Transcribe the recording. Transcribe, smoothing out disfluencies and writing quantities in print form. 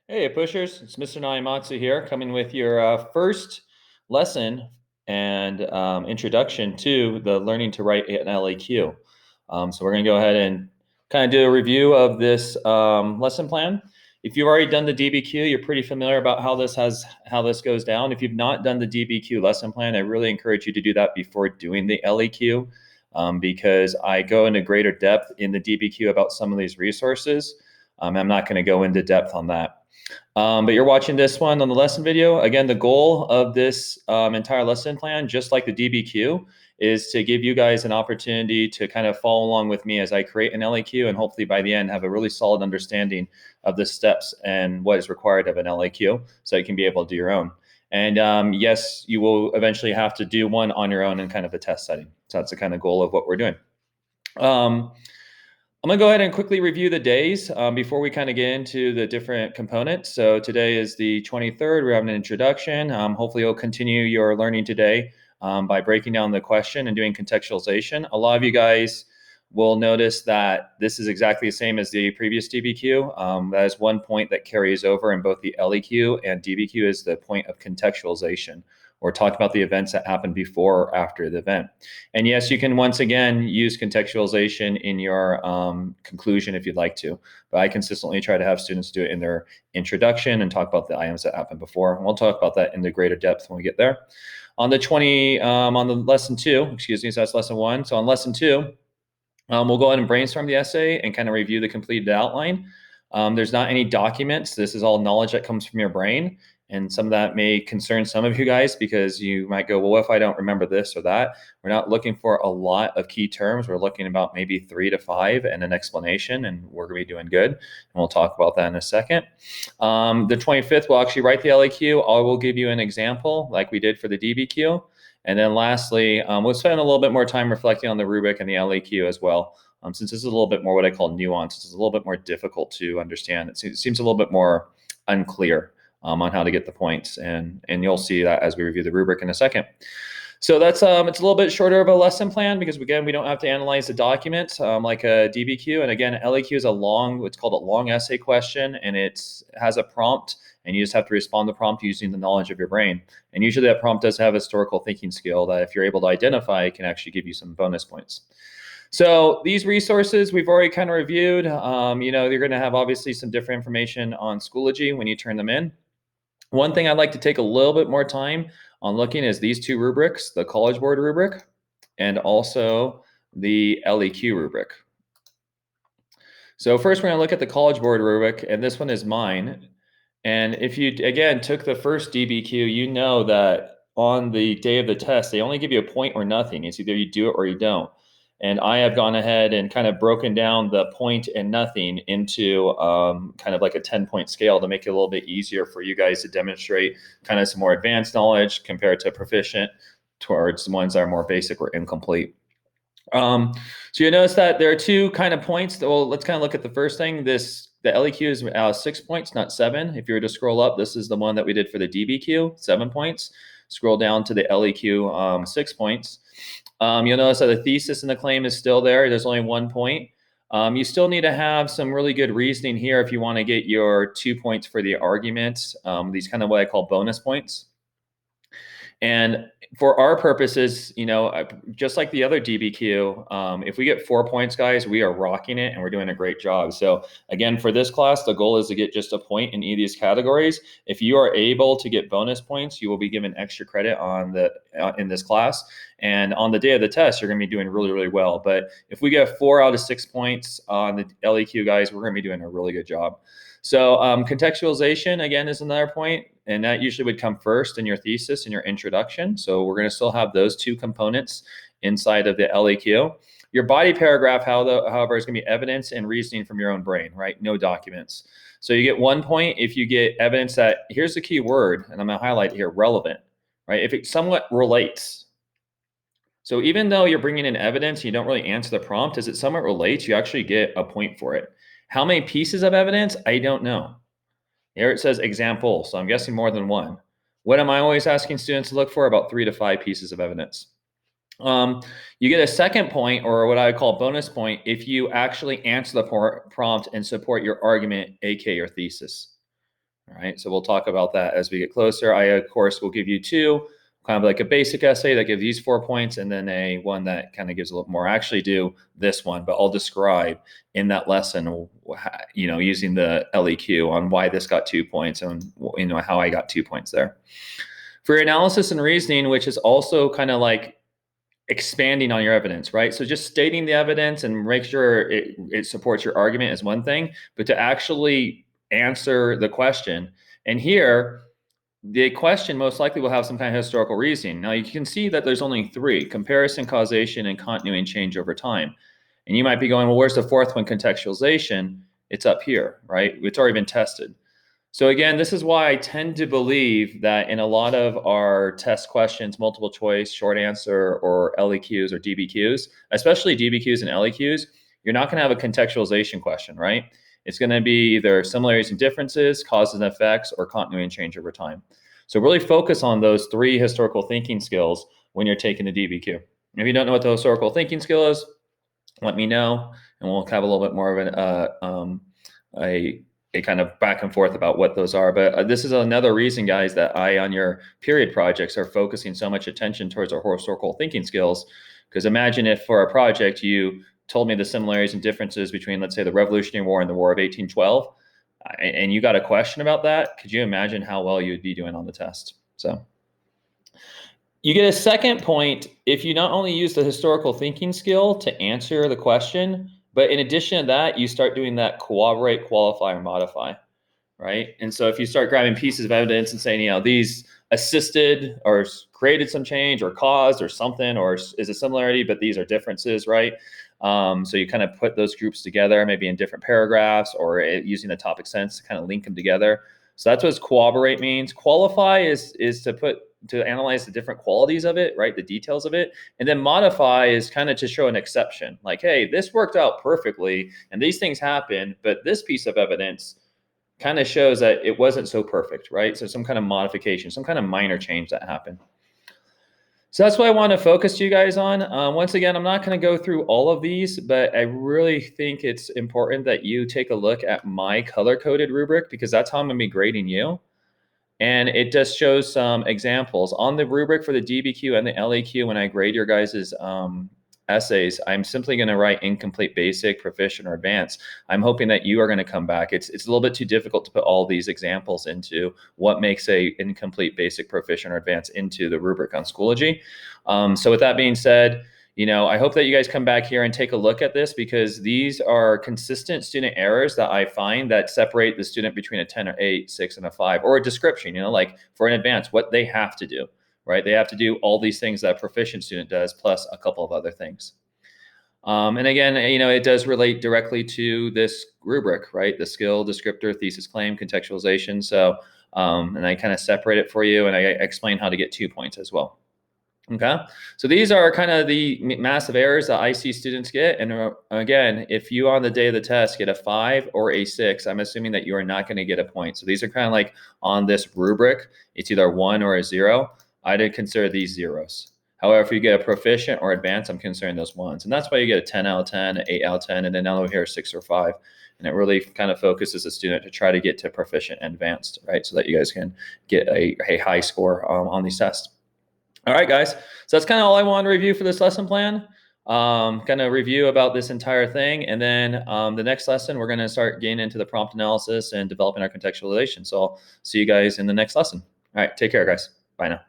Hey, pushers, it's Mr. Naimatsu here, coming with your first lesson and introduction to the learning to write an LEQ. So we're going to go ahead and kind of do a review of this lesson plan. If you've already done the DBQ, you're pretty familiar about how this goes down. If you've not done the DBQ lesson plan, I really encourage you to do that before doing the LEQ, because I go into greater depth in the DBQ about some of these resources. I'm not going to go into depth on that. But you're watching this one on the lesson video. Again, the goal of this entire lesson plan, just like the DBQ, is to give you guys an opportunity to kind of follow along with me as I create an LEQ, and hopefully by the end have a really solid understanding of the steps and what is required of an LEQ, so you can be able to do your own. And yes, you will eventually have to do one on your own in kind of a test setting. So that's the kind of goal of what we're doing. I'm going to go ahead and quickly review the days before we kind of get into the different components. So today is the 23rd. We're having an introduction. Hopefully you'll continue your learning today by breaking down the question and doing contextualization. A lot of you guys will notice that this is exactly the same as the previous DBQ. That is one point that carries over in both the LEQ and DBQ, is the point of contextualization, or talk about the events that happened before or after the event. And yes, you can once again use contextualization in your conclusion if you'd like to, but I consistently try to have students do it in their introduction and talk about the items that happened before. And we'll talk about that in the greater depth when we get there. On the lesson 2, excuse me, so that's lesson 1. So on lesson 2, we'll go ahead and brainstorm the essay and kind of review the completed outline. There's not any documents. This is all knowledge that comes from your brain. And some of that may concern some of you guys, because you might go, well, what if I don't remember this or that? We're not looking for a lot of key terms. We're looking about maybe 3 to 5 and an explanation, and we're going to be doing good. And we'll talk about that in a second. The 25th, we'll actually write the LEQ. I will give you an example like we did for the DBQ. And then lastly, we'll spend a little bit more time reflecting on the rubric and the LEQ as well, since this is a little bit more what I call nuanced. It's a little bit more difficult to understand. It seems a little bit more unclear on how to get the points, and you'll see that as we review the rubric in a second. So that's it's a little bit shorter of a lesson plan, because again, we don't have to analyze the document like a DBQ. And again, LEQ is what's called a long essay question, and it has a prompt, and you just have to respond to the prompt using the knowledge of your brain. And usually that prompt does have a historical thinking skill that if you're able to identify, can actually give you some bonus points. So these resources we've already kind of reviewed. You're going to have obviously some different information on Schoology when you turn them in. One thing I'd like to take a little bit more time on looking is these 2 rubrics, the College Board rubric and also the LEQ rubric. So first we're going to look at the College Board rubric, and this one is mine. And if you, again, took the first DBQ, you know that on the day of the test, they only give you a point or nothing. It's either you do it or you don't. And I have gone ahead and kind of broken down the point and nothing into kind of like a 10-point scale to make it a little bit easier for you guys to demonstrate kind of some more advanced knowledge compared to proficient towards the ones that are more basic or incomplete. So you notice that there are 2 kind of points. Well, let's kind of look at the first thing. The LEQ is 6 points, not 7. If you were to scroll up, this is the one that we did for the DBQ, 7 points. Scroll down to the LEQ, 6 points. You'll notice that the thesis and the claim is still there. There's only 1 point. You still need to have some really good reasoning here if you want to get your 2 points for the argument. These kind of what I call bonus points. And for our purposes, just like the other DBQ, if we get 4 points, guys, we are rocking it and we're doing a great job. So again, for this class, the goal is to get just a point in each of these categories. If you are able to get bonus points, you will be given extra credit in this class. And on the day of the test, you're going to be doing really, really well. But if we get 4 out of 6 points on the LEQ, guys, we're going to be doing a really good job. So contextualization, again, is another point, and that usually would come first in your thesis and your introduction. So we're going to still have those 2 components inside of the LEQ. Your body paragraph, however, is going to be evidence and reasoning from your own brain, right? No documents. So you get 1 point if you get evidence that, here's the key word, and I'm going to highlight here, relevant, right? If it somewhat relates. So even though you're bringing in evidence, you don't really answer the prompt, as it somewhat relates, you actually get a point for it. How many pieces of evidence? I don't know. Here it says example, so I'm guessing more than 1. What am I always asking students to look for? About 3 to 5 pieces of evidence. You get a second point, or what I call bonus point, if you actually answer the prompt and support your argument, aka your thesis. All right, so we'll talk about that as we get closer. I, of course, will give you two, kind of like a basic essay that gives these 4 points, and then a one that kind of gives a little more. I actually do this one, but I'll describe in that lesson, using the LEQ on why this got 2 points and how I got 2 points there. For your analysis and reasoning, which is also kind of like expanding on your evidence, right? So just stating the evidence and make sure it supports your argument is one thing, but to actually answer the question. And here, the question most likely will have some kind of historical reasoning. Now you can see that there's only three: comparison, causation, and continuing change over time. And you might be going, well, where's the fourth one, contextualization? It's up here, right? It's already been tested. So again, this is why I tend to believe that in a lot of our test questions, multiple choice, short answer, or LEQs or DBQs, especially DBQs and LEQs, you're not going to have a contextualization question, right? It's going to be either similarities and differences, causes and effects, or continuity and change over time. So really focus on those three historical thinking skills when you're taking the DBQ. If you don't know what the historical thinking skill is, let me know, and we'll have a little bit more of a kind of back and forth about what those are. But this is another reason, guys, that I, on your period projects, are focusing so much attention towards our historical thinking skills. Because imagine if for a project you told me the similarities and differences between, let's say, the Revolutionary War and the War of 1812, and you got a question about that, could you imagine how well you'd be doing on the test? So you get a second point if you not only use the historical thinking skill to answer the question, but in addition to that, you start doing that corroborate, qualify, or modify, right? And so if you start grabbing pieces of evidence and saying, these assisted or created some change or caused or something, or is a similarity, but these are differences, right? So you kind of put those groups together, maybe in different paragraphs or using the topic sense to kind of link them together. So that's what corroborate means. Qualify is to analyze the different qualities of it, right? The details of it. And then modify is kind of to show an exception. Like, hey, this worked out perfectly and these things happened, but this piece of evidence kind of shows that it wasn't so perfect, right? So some kind of modification, some kind of minor change that happened. So that's what I want to focus you guys on. Once again, I'm not going to go through all of these, but I really think it's important that you take a look at my color-coded rubric because that's how I'm going to be grading you. And it just shows some examples on the rubric for the DBQ and the LEQ. When I grade your guys's essays, I'm simply going to write incomplete, basic, proficient, or advanced. I'm hoping that you are going to come back. It's a little bit too difficult to put all these examples into what makes a incomplete, basic, proficient, or advanced into the rubric on Schoology. So with that being said, I hope that you guys come back here and take a look at this because these are consistent student errors that I find that separate the student between a 10 or 8, 6, and a 5, or a description, like for an advanced, what they have to do, right? They have to do all these things that a proficient student does, plus a couple of other things. And again, it does relate directly to this rubric, right? The skill, descriptor, thesis, claim, contextualization. So, and I kind of separate it for you and I explain how to get 2 points as well. Okay, so these are kind of the massive errors that I see students get. And again, if you on the day of the test get a 5 or a 6, I'm assuming that you are not going to get a point. So these are kind of like on this rubric, it's either 1 or a 0. I'd consider these zeros. However, if you get a proficient or advanced, I'm considering those ones. And that's why you get a 10 out of 10, an 8 out of 10, and then over here, 6 or 5. And it really kind of focuses the student to try to get to proficient and advanced, right? So that you guys can get a high score on these tests. All right, guys. So that's kind of all I wanted to review for this lesson plan. Kind of review about this entire thing. And then the next lesson, we're going to start getting into the prompt analysis and developing our contextualization. So I'll see you guys in the next lesson. All right, take care, guys. Bye now.